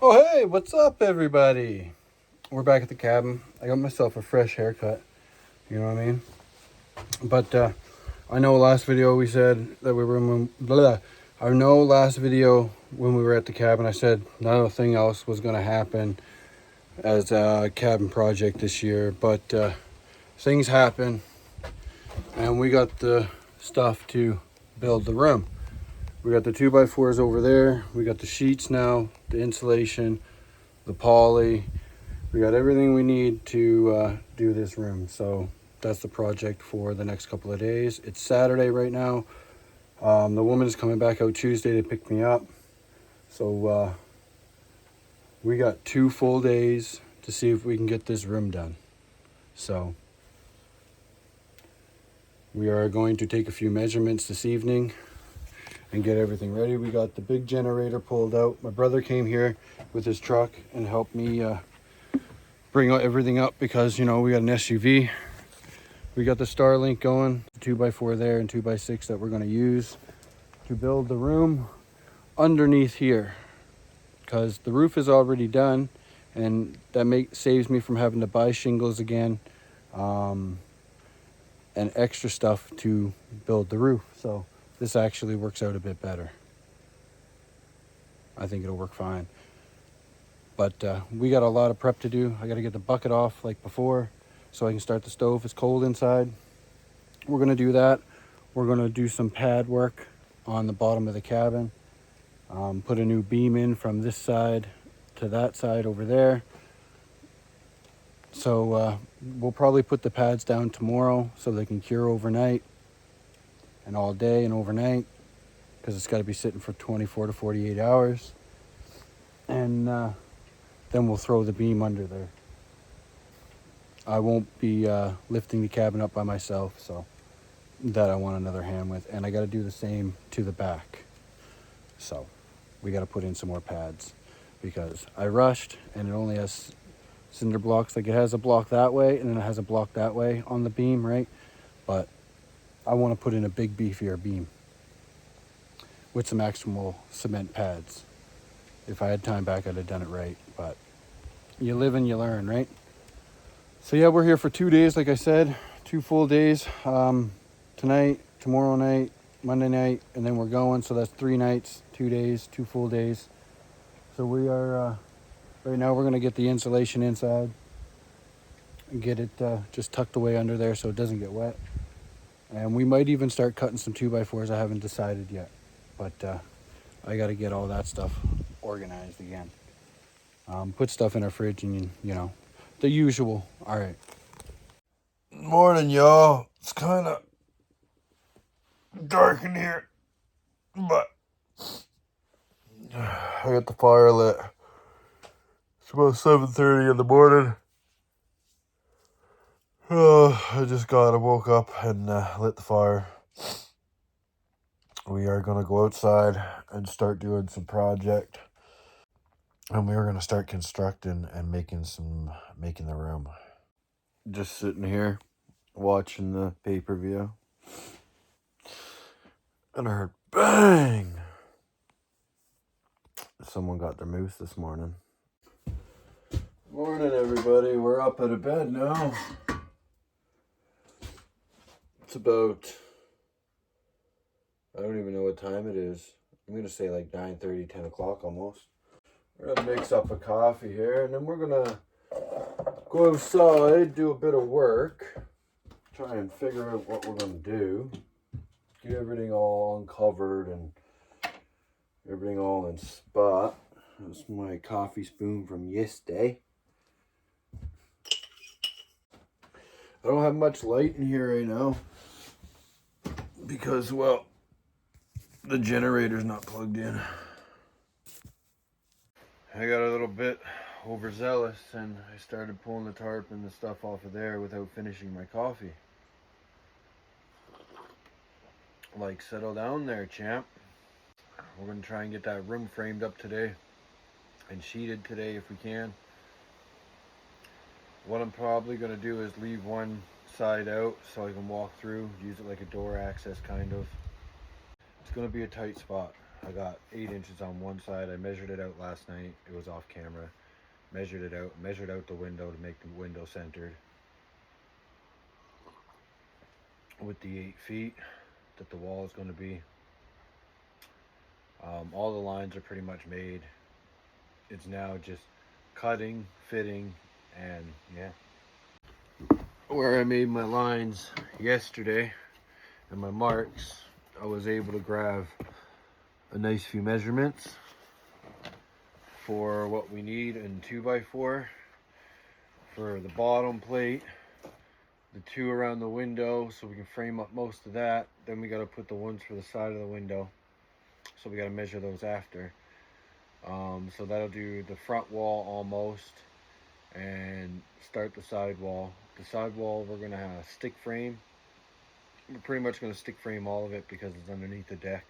Oh, hey, what's up, everybody? We're back at the cabin. I got myself a fresh haircut. You know what I mean? But I know last video we said that we were I know last video when we were at the cabin, I said nothing else was going to happen as a cabin project this year. But things happen, and we got the stuff to build the room. We got the 2x4s over there. We got the sheets now, the insulation, the poly. We got everything we need to do this room. So that's the project for the next couple of days. It's Saturday right now. The woman is coming back out Tuesday to pick me up. So we got 2 full days to see if we can get this room done. So we are going to take a few measurements this evening and get everything ready. We got the big generator pulled out. My brother came here with his truck and helped me bring everything up because, you know, we got an SUV. We got the Starlink going, 2x4 there and 2x6 that we're going to use to build the room underneath here, because the roof is already done, and that saves me from having to buy shingles again and extra stuff to build the roof. So this actually works out a bit better. I think it'll work fine. But we got a lot of prep to do. I got to get the bucket off like before so I can start the stove. It's cold inside. We're going to do that. We're going to do some pad work on the bottom of the cabin. Put a new beam in from this side to that side over there. So we'll probably put the pads down tomorrow so they can cure overnight and all day and overnight, because it's got to be sitting for 24 to 48 hours. And then we'll throw the beam under there. I won't be lifting the cabin up by myself, so that I want another hand with. And I got to do the same to the back. So we got to put in some more pads because I rushed and it only has cinder blocks. Like, it has a block that way and then it has a block that way on the beam, right? But I want to put in a big beefier beam with some actual cement pads. If I had time back, I'd have done it right, but you live and you learn, right? So yeah, we're here for 2 days, like I said, 2 full days. Tonight, tomorrow night, Monday night, and then we're going. So that's 3 nights, 2 days, 2 full days. So we are, right now we're going to get the insulation inside and get it just tucked away under there so it doesn't get wet. And we might even start cutting some 2x4s. I haven't decided yet, but I got to get all that stuff organized again. Put stuff in our fridge and, you know, the usual. All right. Morning, y'all. It's kind of dark in here, but I got the fire lit. It's about 7:30 in the morning. I just woke up and lit the fire. We are going to go outside and start doing some project. And we are going to start constructing and making the room. Just sitting here watching the pay-per-view. And I heard bang. Someone got their moose this morning. Morning, everybody. We're up out of bed now. It's about, I don't even know what time it is. I'm going to say like 9:30, 10 o'clock almost. We're going to mix up a coffee here, and then we're going to go outside, do a bit of work, try and figure out what we're going to do. Get everything all uncovered and everything all in spot. That's my coffee spoon from yesterday. I don't have much light in here right now because, well, the generator's not plugged in. I got a little bit overzealous and I started pulling the tarp and the stuff off of there without finishing my coffee. Like, settle down there, champ. We're going to try and get that room framed up today and sheeted today if we can. What I'm probably going to do is leave one side out so I can walk through, use it like a door access kind of. It's going to be a tight spot. I got 8 inches on one side. I measured it out last night. It was off camera. Measured it out. Measured out the window to make the window centered with the 8 feet that the wall is going to be. All the lines are pretty much made. It's now just cutting, fitting, and yeah. Where I made my lines yesterday and my marks, I was able to grab a nice few measurements for what we need in 2x4 for the bottom plate, the 2 around the window so we can frame up most of that. Then we got to put the ones for the side of the window, so we got to measure those after. So that'll do the front wall almost and start the side wall. The side wall we're gonna have a stick frame. We're pretty much gonna stick frame all of it because it's underneath the deck.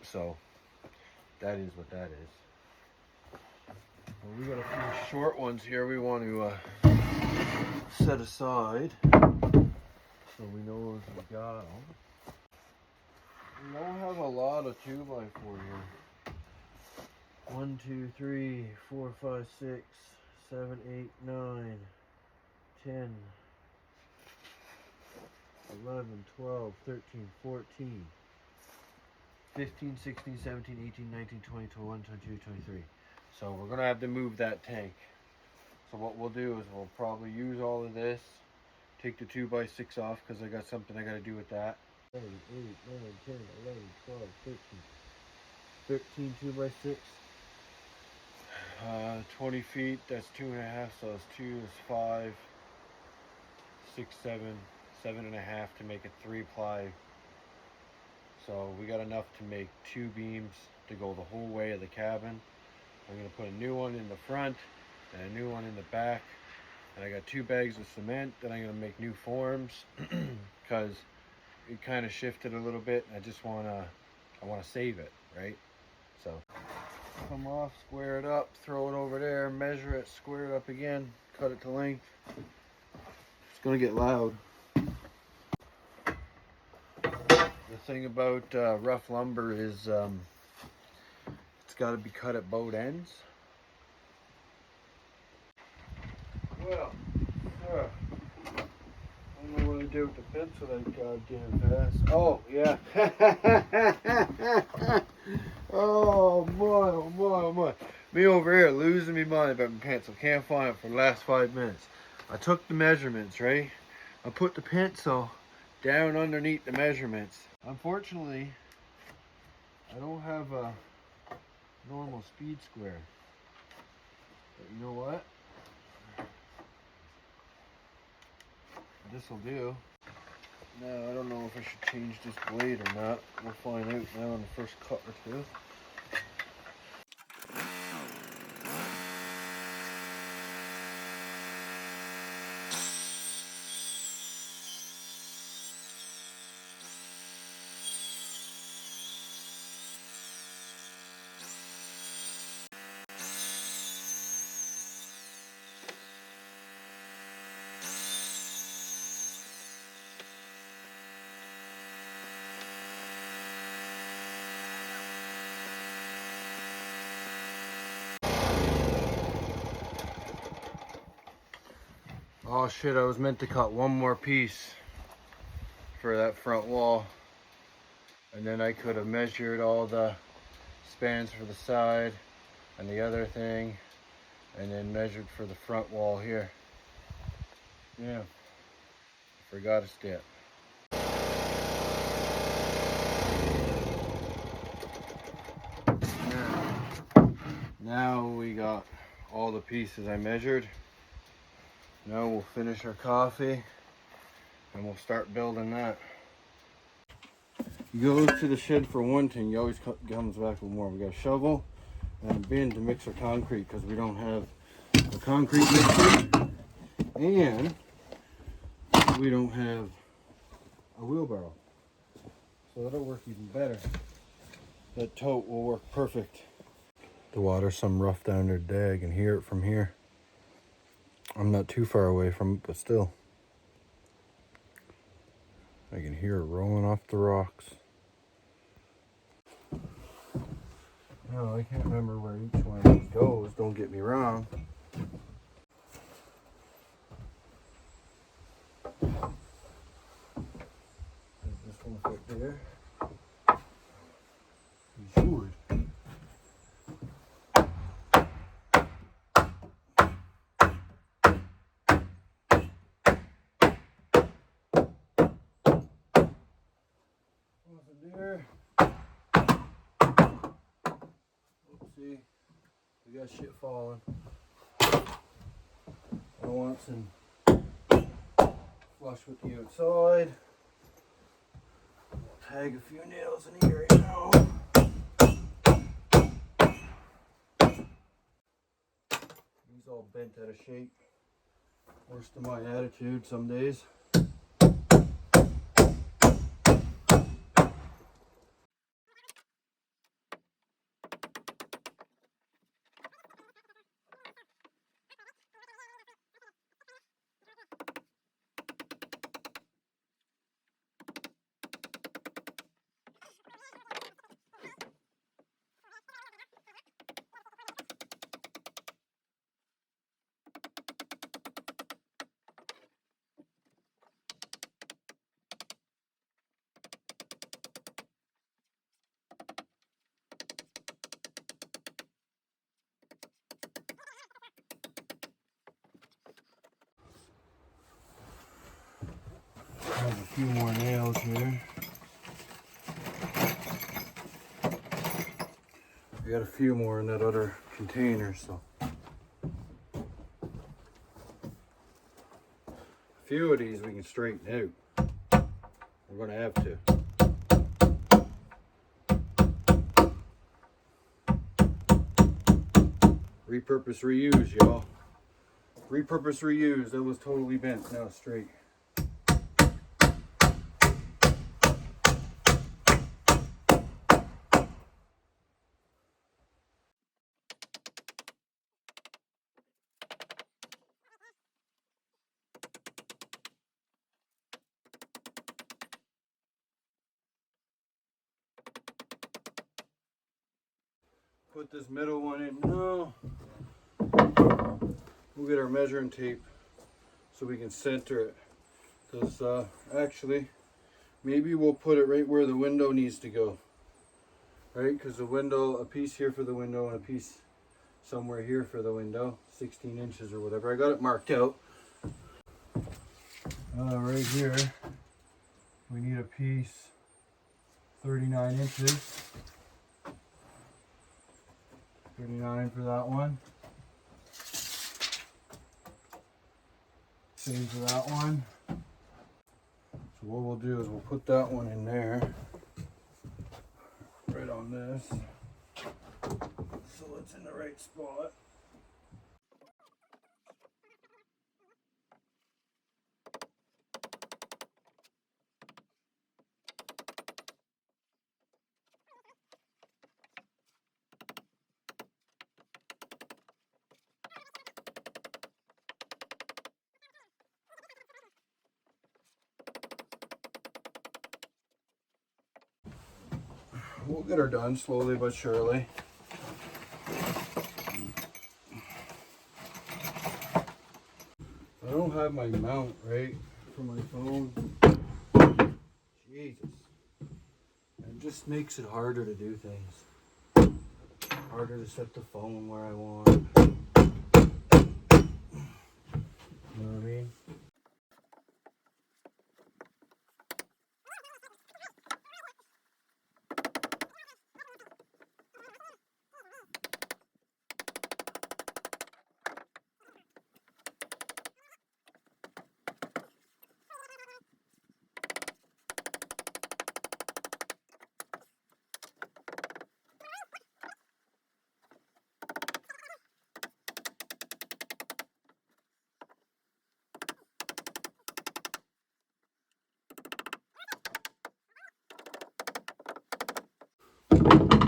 So that is what that is. Well, we got a few short ones here we want to set aside so we know what we got. We don't have a lot of 2x4 here. 1, 2, 3, 4, 5, 6, 7, 8, 9, 10, 11, 12, 13, 14, 15, 16, 17, 18, 19, 20, 21, 22, 23. So we're going to have to move that tank. So what we'll do is we'll probably use all of this, take the 2x6 off because I got something I got to do with that. 7, 8, 9, 10, 11, 12, 13, 2x6. 20 feet, that's 2.5, so it's 2 is 5, 6, 7, 7.5 to make it 3-ply. So we got enough to make 2 beams to go the whole way of the cabin. I'm going to put a new one in the front and a new one in the back. And I got 2 bags of cement that I'm going to make new forms because it kind of shifted a little bit. I just want to save it, right? So come off, square it up, throw it over there, measure it, square it up again, cut it to length. It's going to get loud. The thing about rough lumber is it's got to be cut at both ends. Well, I don't know what to do with the pencil that goddamn fast. Oh, yeah. Oh, boy, oh, boy, oh, boy. Me over here losing me mind about my pencil. Can't find it for the last 5 minutes. I took the measurements, right? I put the pencil down underneath the measurements. Unfortunately, I don't have a normal speed square. But you know what? This'll do. Now, I don't know if I should change this blade or not. We'll find out now in the first cut or two. Oh shit, I was meant to cut one more piece for that front wall. And then I could have measured all the spans for the side and the other thing. And then measured for the front wall here. Yeah, forgot a step. Now we got all the pieces I measured. Now we'll finish our coffee and we'll start building that. You go to the shed for one thing, you always comes back with more. We got a shovel and a bin to mix our concrete because we don't have a concrete mixer and we don't have a wheelbarrow. So that'll work even better. That tote will work perfect. The water's some rough down there today. I can hear it from here. I'm not too far away from it, but still. I can hear it rolling off the rocks. No, I can't remember where each one of these goes, don't get me wrong. Does this one fit there? You should. Nothing there. Oopsie. We got shit falling. I want some flush with the outside. Tag a few nails in here right now. These all bent out of shape. Worst of my attitude some days. I have a few more nails here. I got a few more in that other container, so. A few of these we can straighten out. We're gonna have to. Repurpose, reuse, y'all. Repurpose, reuse. That was totally bent. Now it's straight. Put this middle one in. No. We'll get our measuring tape so we can center it. Because actually, maybe we'll put it right where the window needs to go. Right? Because the window, a piece here for the window and a piece somewhere here for the window. 16 inches or whatever. I got it marked out. Right here, we need a piece 39 inches. 39 for that one. Same for that one. So what we'll do is we'll put that one in there, right on this, so it's in the right spot. We'll get her done slowly but surely. I don't have my mount right for my phone. Jesus. It just makes it harder to do things. Harder to set the phone where I want. You know what I mean?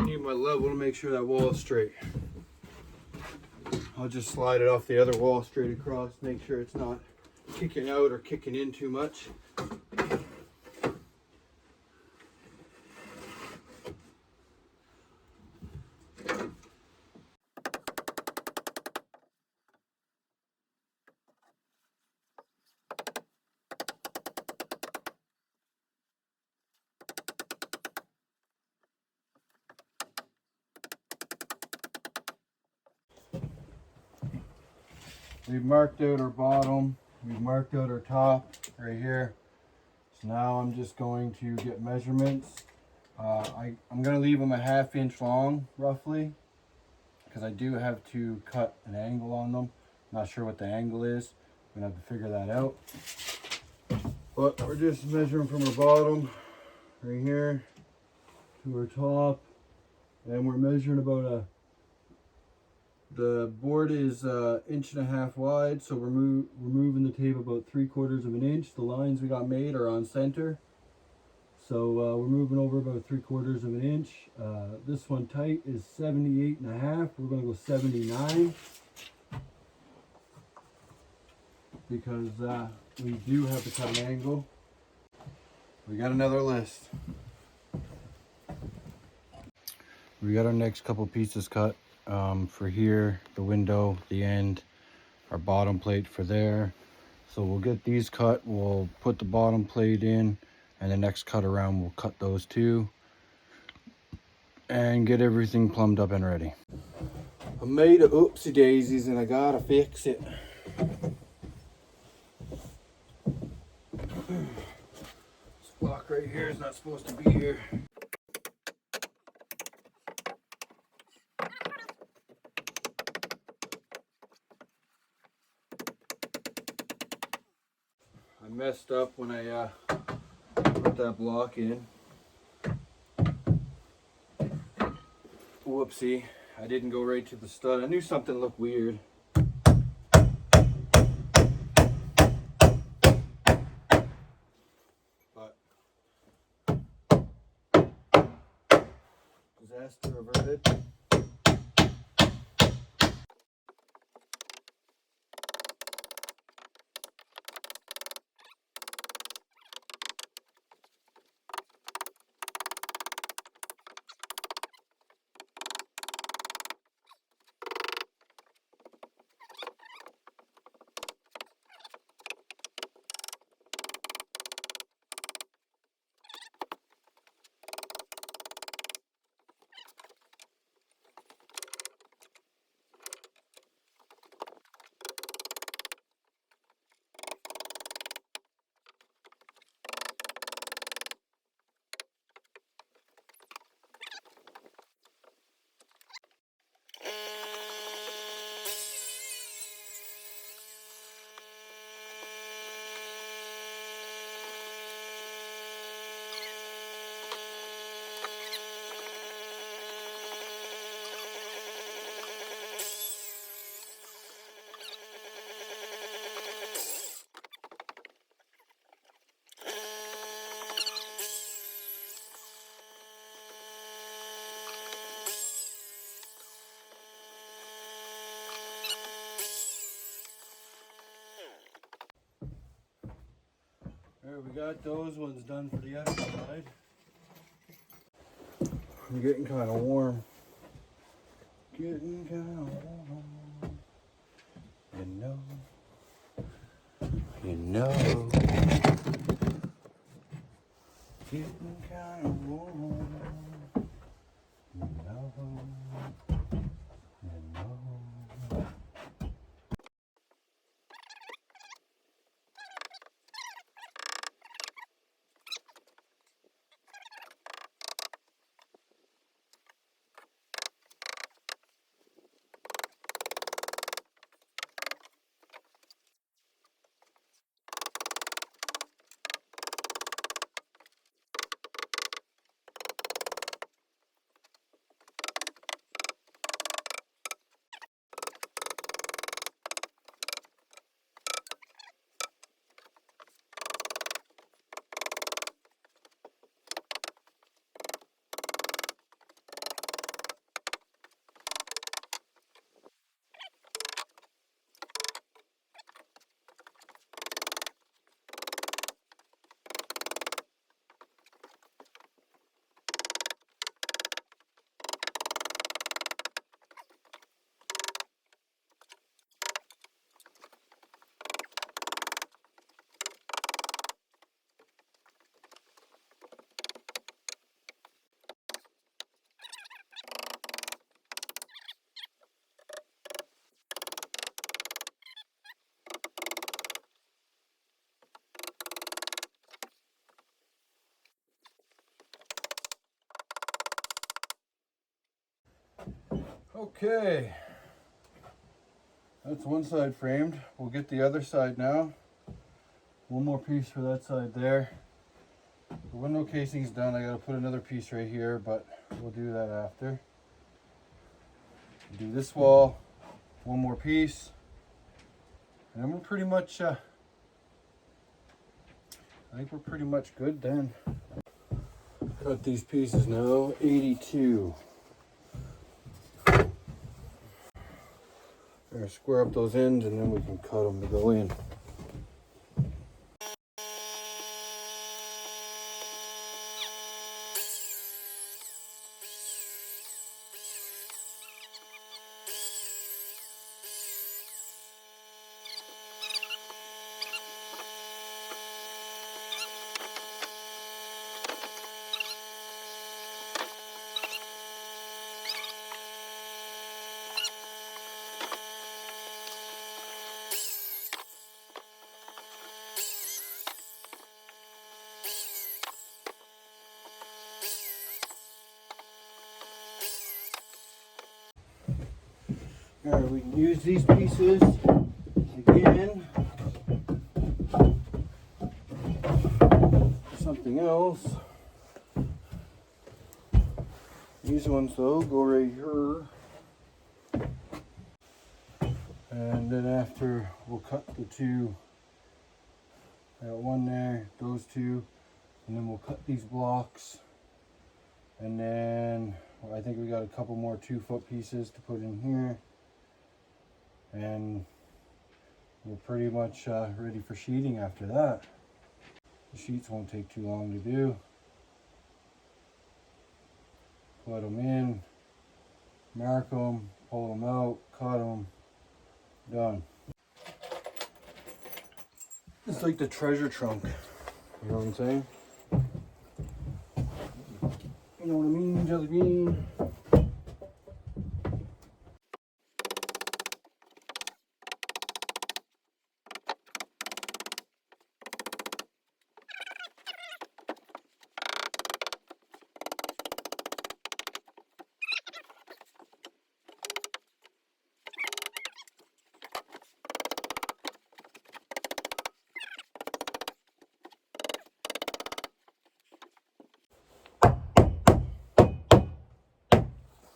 Need my level to make sure that wall is straight. I'll just slide it off the other wall straight across, make sure it's not kicking out or kicking in too much. We've marked out our bottom. We've marked out our top right here. So now I'm just going to get measurements. I'm going to leave them a 1/2 inch long, roughly, because I do have to cut an angle on them. Not sure what the angle is. I'm going to have to figure that out. But we're just measuring from our bottom right here to our top. And we're measuring about the board is 1.5 inches wide, so we're moving the tape about 3/4 of an inch. The lines we got made are on center, so we're moving over about 3/4 of an inch. This one tight is 78.5. We're going to go 79 because we do have to cut an angle. We got another list. We got our next couple pieces cut. For here, the window, the end, our bottom plate for there. So we'll get these cut, we'll put the bottom plate in, and the next cut around we'll cut those two and get everything plumbed up and ready. I made a oopsie daisies and I gotta fix it. This block right here is not supposed to be here. I messed up when I put that block in. Whoopsie, I didn't go right to the stud. I knew something looked weird. But disaster averted. Alright, we got those ones done for the other side. I'm getting kind of warm. Getting kind of warm. You know. Getting kind of warm. You know. Okay, that's one side framed. We'll get the other side now. One more piece for that side there. The window casing's done. I gotta put another piece right here, but we'll do that after. Do this wall, one more piece, and then we're pretty much, I think we're pretty much good then. Cut these pieces now, 82. There, square up those ends and then we can cut them to go in. Alright, we can use these pieces again for something else. These ones though go right here. And then after we'll cut the two. I got one there, those two, and then we'll cut these blocks. And then I think we got a couple more 2-foot pieces to put in here. And we're pretty much ready for sheeting after that. The sheets won't take too long to do. Put them in, mark them, pull them out, cut them, done. It's like the treasure trunk, you know what I'm saying? You know what I mean, Jelly Bean?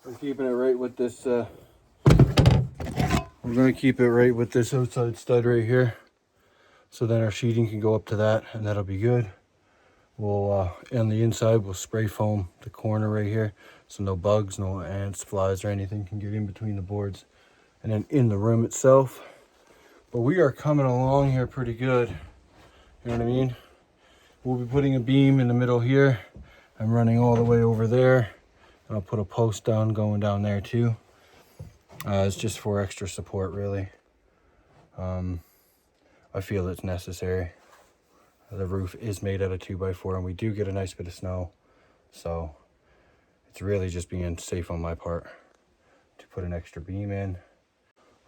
We're keeping it right with this, we're going to keep it right with this outside stud right here. So then our sheeting can go up to that and that'll be good. We'll, on the inside, we'll spray foam the corner right here. So no bugs, no ants, flies or anything can get in between the boards. And then in the room itself. But we are coming along here pretty good. You know what I mean? We'll be putting a beam in the middle here. I'm running all the way over there. And I'll put a post down going down there too. It's just for extra support really. I feel it's necessary. The roof is made out of 2x4 and we do get a nice bit of snow. So it's really just being safe on my part to put an extra beam in.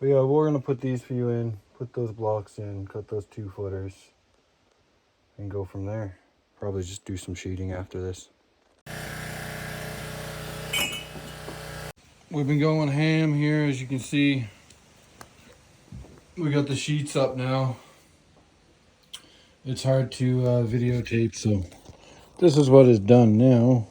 But yeah, we're gonna put these for you in, put those blocks in, cut those 2-footers and go from there. Probably just do some sheeting after this. We've been going ham here, as you can see. We got the sheets up now. It's hard to videotape, so this is what is done now.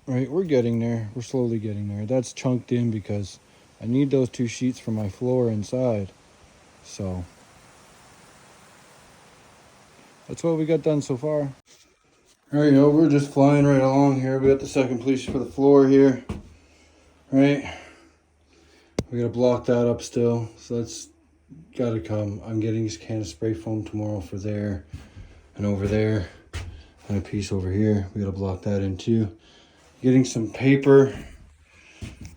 Right, we're getting there. We're slowly getting there. That's chunked in because I need those 2 sheets for my floor inside. So that's what we got done so far. There you go, we're just flying right along here. We got the second piece for the floor here. Right. We gotta block that up still. So that's gotta come. I'm getting this can of spray foam tomorrow for there and over there. And a piece over here. We gotta block that in too. Getting some paper.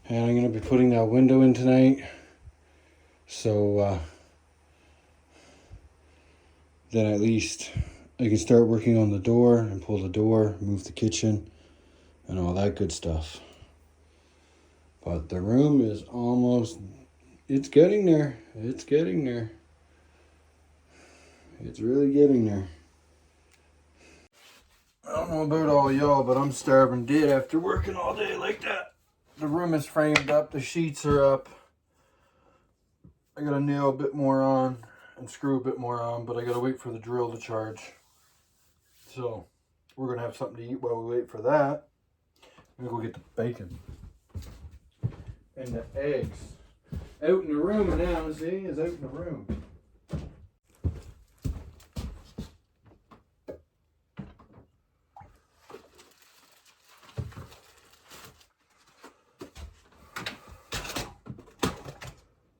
And I'm gonna be putting that window in tonight. So then at least I can start working on the door and pull the door, move the kitchen, and all that good stuff. But the room is almost, it's getting there. It's getting there. It's really getting there. I don't know about all y'all, but I'm starving dead after working all day like that. the room is framed up, the sheets are up. I gotta nail a bit more on and screw a bit more on, but I gotta wait for the drill to charge. So we're gonna have something to eat while we wait for that. I'm gonna go get the bacon and the eggs. Out in the room now, see? Is out in the room.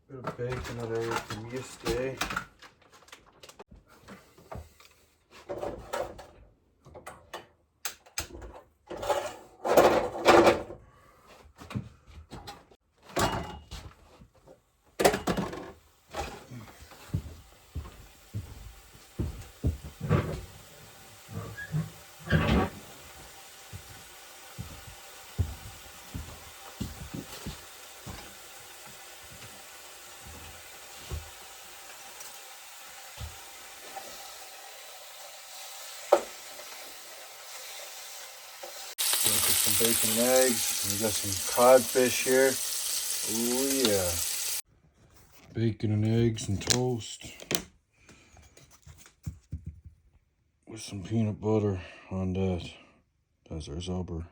Bit of bacon that I ate from yesterday. Gonna cook some bacon and eggs. We got some codfish here. Oh yeah. Bacon and eggs and toast. With some peanut butter on that. That's our supper.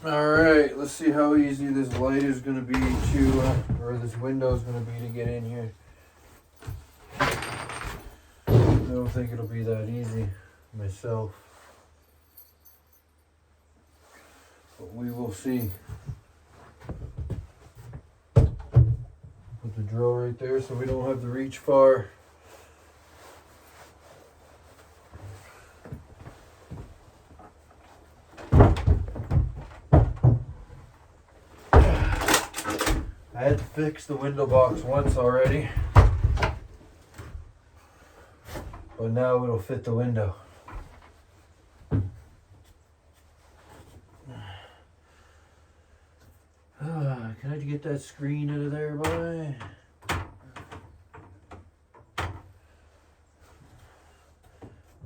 Alright, let's see how easy this light is gonna be to, or this window is gonna be to get in here. I don't think it'll be that easy myself. But we will see. Put the drill right there so we don't have to reach far. I had to fix the window box once already, but now it'll fit the window. Can I get that screen out of there, boy? I'm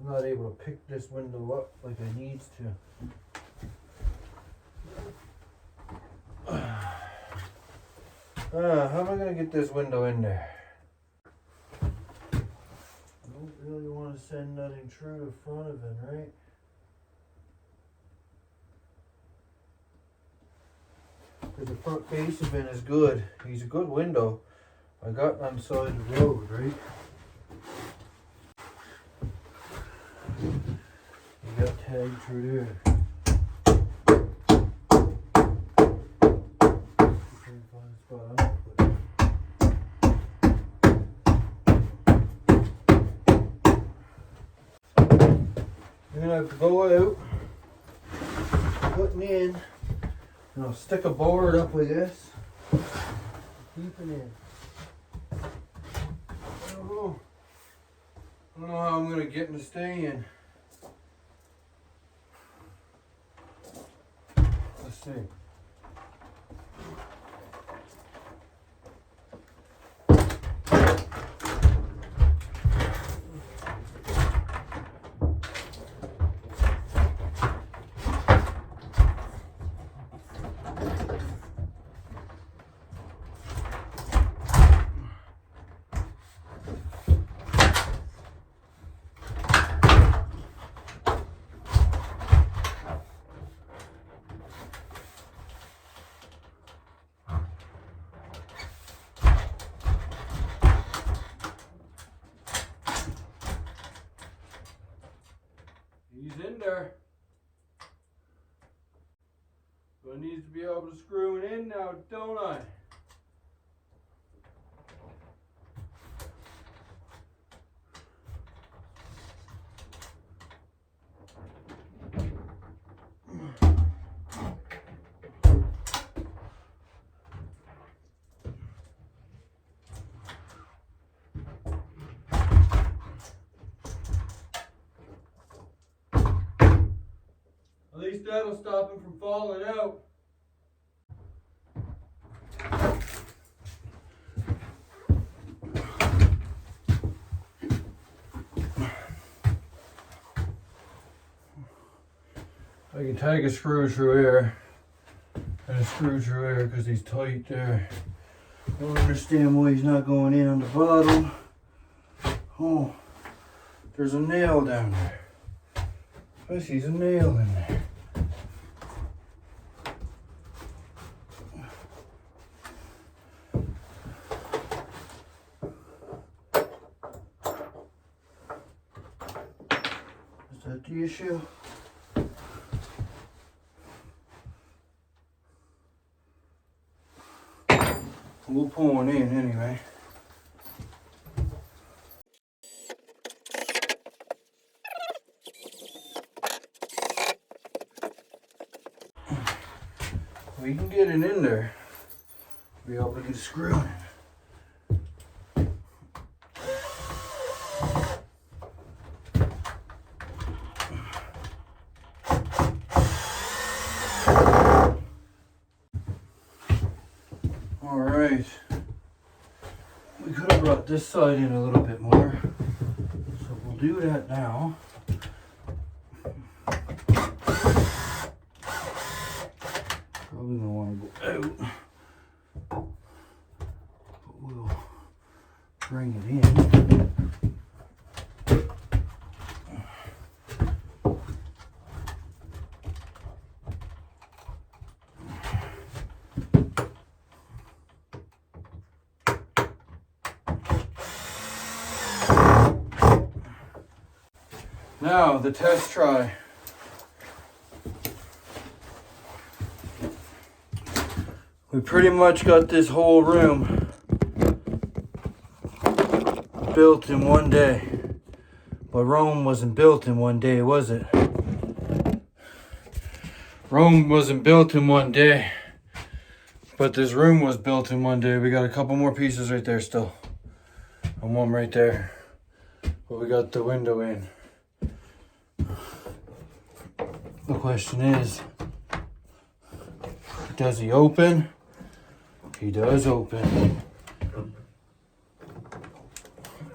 not able to pick this window up like I needs to. How am I gonna get this window in there? I don't really want to send nothing true to front of it, right? Because the front face of it is good. He's a good window. I got on the side of the road, right? You got tagged through there. You're gonna have to go out, putting in, and I'll stick a board up with this, keep it in. I don't know how I'm gonna get him to stay in. Let's see. He's in there. But I need to be able to screw it in now, don't I? At least that'll stop him from falling out. I can take a screw through here and gonna screw through there because he's tight there. I don't understand why he's not going in on the bottom. Oh, there's a nail down there. I see a nail in there. Is that the issue? We'll pull one in anyway. We can get it in there. Be able to get a screw in. All right. We could have brought this side in a little bit more. So we'll do that now. Probably gonna want to go out. But we'll bring it in. Now, the test try. We pretty much got this whole room built in one day. But Rome wasn't built in one day, was it? Rome wasn't built in one day. But this room was built in one day. We got a couple more pieces right there still. And one right there. But we got the window in. The question is, does he open? He does open.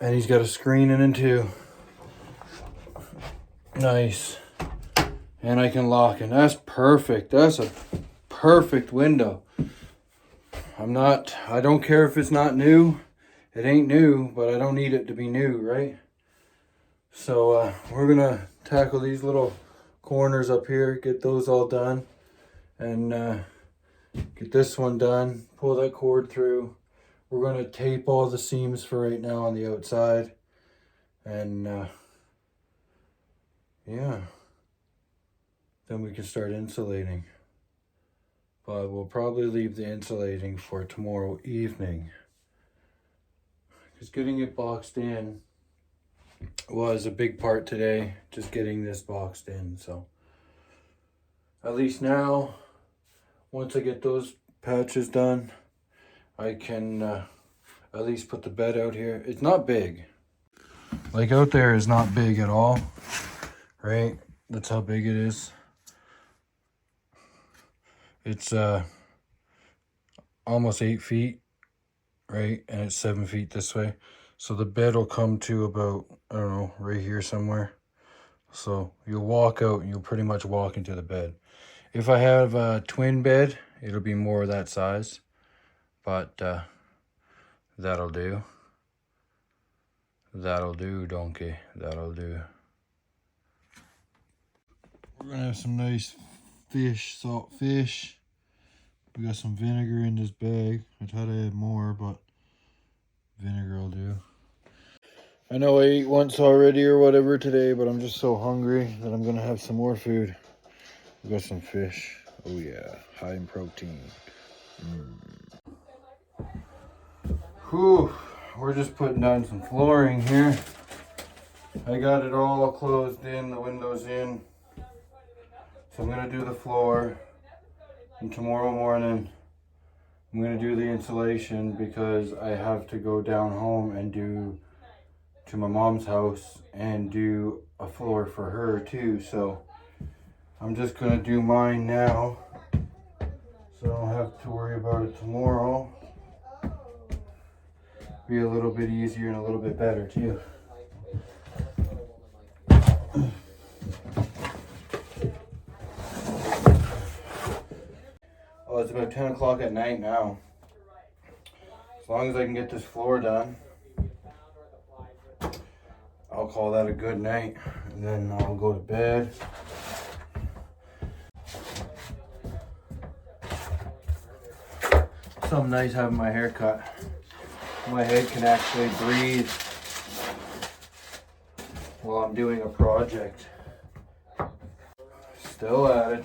And he's got a screen in it too. Nice. And I can lock it. That's perfect. That's a perfect window. I don't care if it's not new. It ain't new, but I don't need it to be new, right? So we're gonna tackle these little corners up here, get those all done, and get this one done, pull that cord through. We're going to tape all the seams for right now on the outside, and yeah, then we can start insulating. But we'll probably leave the insulating for tomorrow evening, because getting it boxed in was a big part today, just getting this boxed in. So at least now, once I get those patches done, I can at least put the bed out here. It's not big. Like out there is not big at all, right? That's how big it is. It's almost 8 feet, right? And it's 7 feet this way. So the bed will come to about, I don't know, right here somewhere. So you'll walk out and you'll pretty much walk into the bed. If I have a twin bed, it'll be more of that size, but that'll do. That'll do, donkey. That'll do. We're gonna have some nice fish, salt fish. We got some vinegar in this bag. I thought I had more, but vinegar will do. I know I ate once already or whatever today, but I'm just so hungry that I'm gonna have some more food. We got some fish. Oh yeah, high in protein. Whew, we're just putting down some flooring here. I got it all closed in, the windows in. So I'm gonna do the floor. And tomorrow morning, I'm gonna do the insulation because I have to go down home and do to my mom's house and do a floor for her too. So I'm just gonna do mine now, so I don't have to worry about it tomorrow. Be a little bit easier and a little bit better too. Oh, I was about 10 o'clock at night now. As long as I can get this floor done, I'll call that a good night. And then I'll go to bed. Something nice having my hair cut. My head can actually breathe while I'm doing a project. Still at it.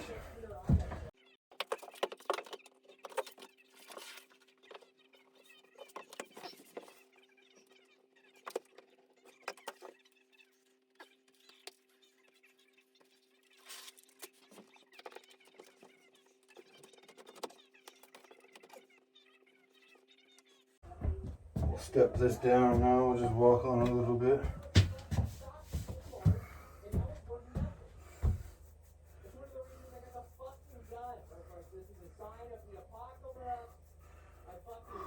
We'll step this down now. We'll just walk on a little bit.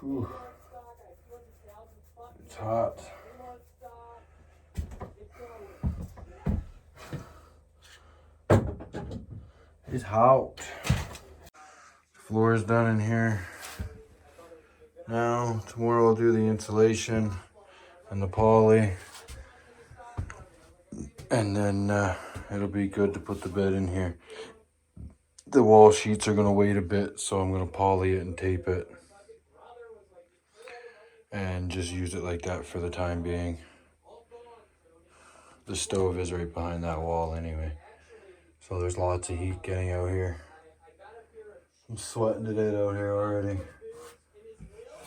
Whew. It's hot. It's hot. Floor is done in here. Now, tomorrow I'll do the insulation and the poly. And then it'll be good to put the bed in here. The wall sheets are going to wait a bit, so I'm going to poly it and tape it. And just use it like that for the time being. The stove is right behind that wall anyway. So there's lots of heat getting out here. I'm sweating to death out here already.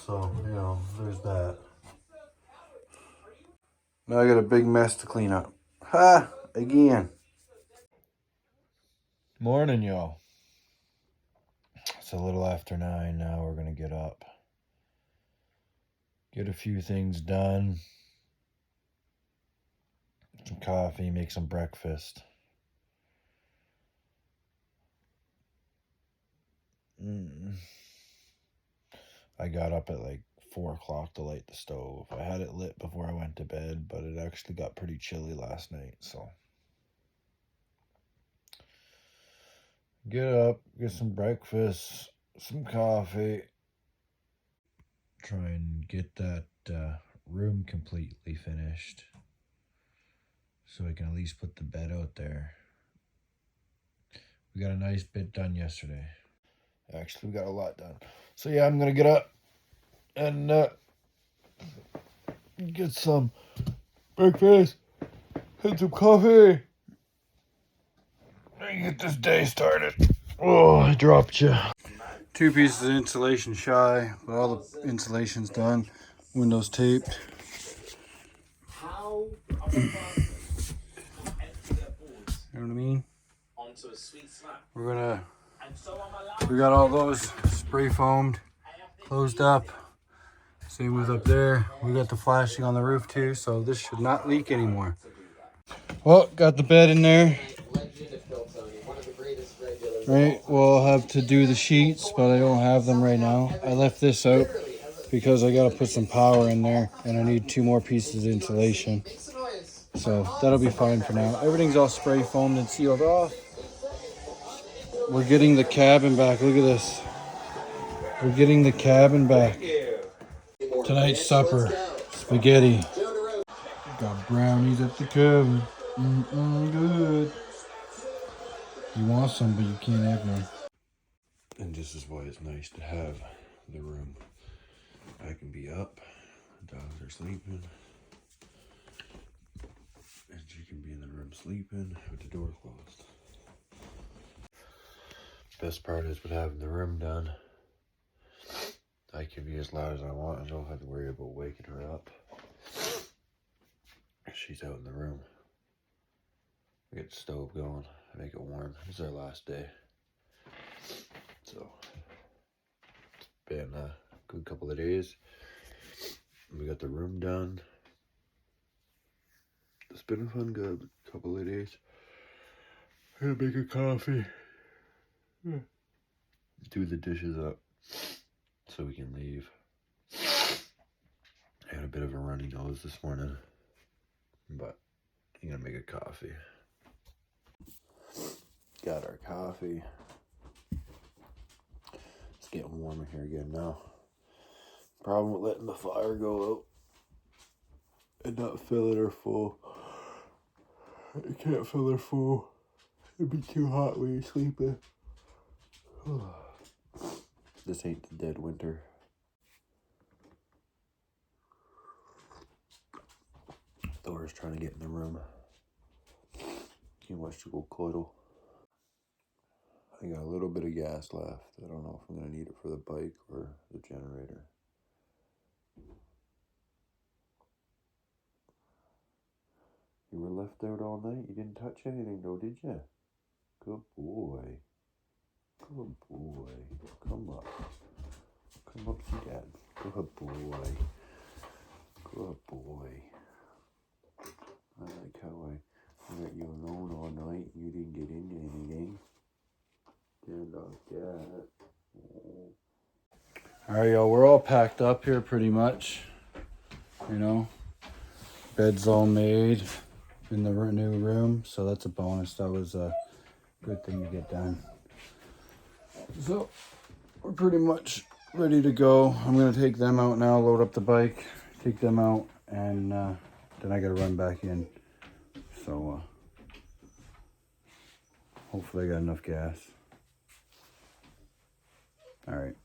So, you know, there's that. Now I got a big mess to clean up. Ha! Again. Morning, y'all. It's a little after 9 now. We're going to get up. Get a few things done. Some coffee, make some breakfast. I got up at like 4 o'clock to light the stove. I had it lit before I went to bed, but it actually got pretty chilly last night, so. Get up, get some breakfast, some coffee. Try and get that room completely finished so I can at least put the bed out there. We got a nice bit done yesterday. Actually, we got a lot done. So yeah, I'm gonna get up and get some breakfast and some coffee and get this day started. Oh, I dropped you. 2 pieces of insulation shy, but all the insulation's done. Windows taped. You know what I mean? We got all those spray foamed, closed up. Same with up there. We got the flashing on the roof too, so this should not leak anymore. Well, got the bed in there. Right, we'll have to do the sheets, but I don't have them right now. I left this out because I gotta put some power in there and I need 2 more pieces of insulation. So that'll be fine for now. Everything's all spray foamed and sealed off. We're getting the cabin back. Look at this. We're getting the cabin back. Tonight's supper, spaghetti. Got brownies at the cabin. Good. You want some, but you can't have none. And this is why it's nice to have the room. I can be up, the dogs are sleeping, and she can be in the room sleeping with the door closed. Best part is with having the room done, I can be as loud as I want. I don't have to worry about waking her up. She's out in the room. We get the stove going, make it warm. It's our last day. So, it's been a good couple of days. We got the room done. It's been a fun good couple of days. I'm gonna make a coffee. Do the dishes up so we can leave. I had a bit of a runny nose this morning, but I'm gonna make a coffee. Got our coffee. It's getting warmer here again now. Problem with letting the fire go out and not filling her full. You can't fill her full. It'd be too hot when you're sleeping. This ain't the dead winter. Thor's trying to get in the room. He wants to go cuddle. I got a little bit of gas left. I don't know if I'm going to need it for the bike or the generator. You were left out all night? You didn't touch anything though, did you? Good boy. Good boy. Come up. Come up, see Dad. Good boy. Good boy. I like how I let you alone all night. You didn't get into anything. Didn't like that. All right, y'all, we're all packed up here pretty much. You know, bed's all made in the new room, so that's a bonus. That was a good thing to get done. So we're pretty much ready to go. I'm gonna take them out now, load up the bike, take them out, and then I gotta run back in. So hopefully I got enough gas. All right.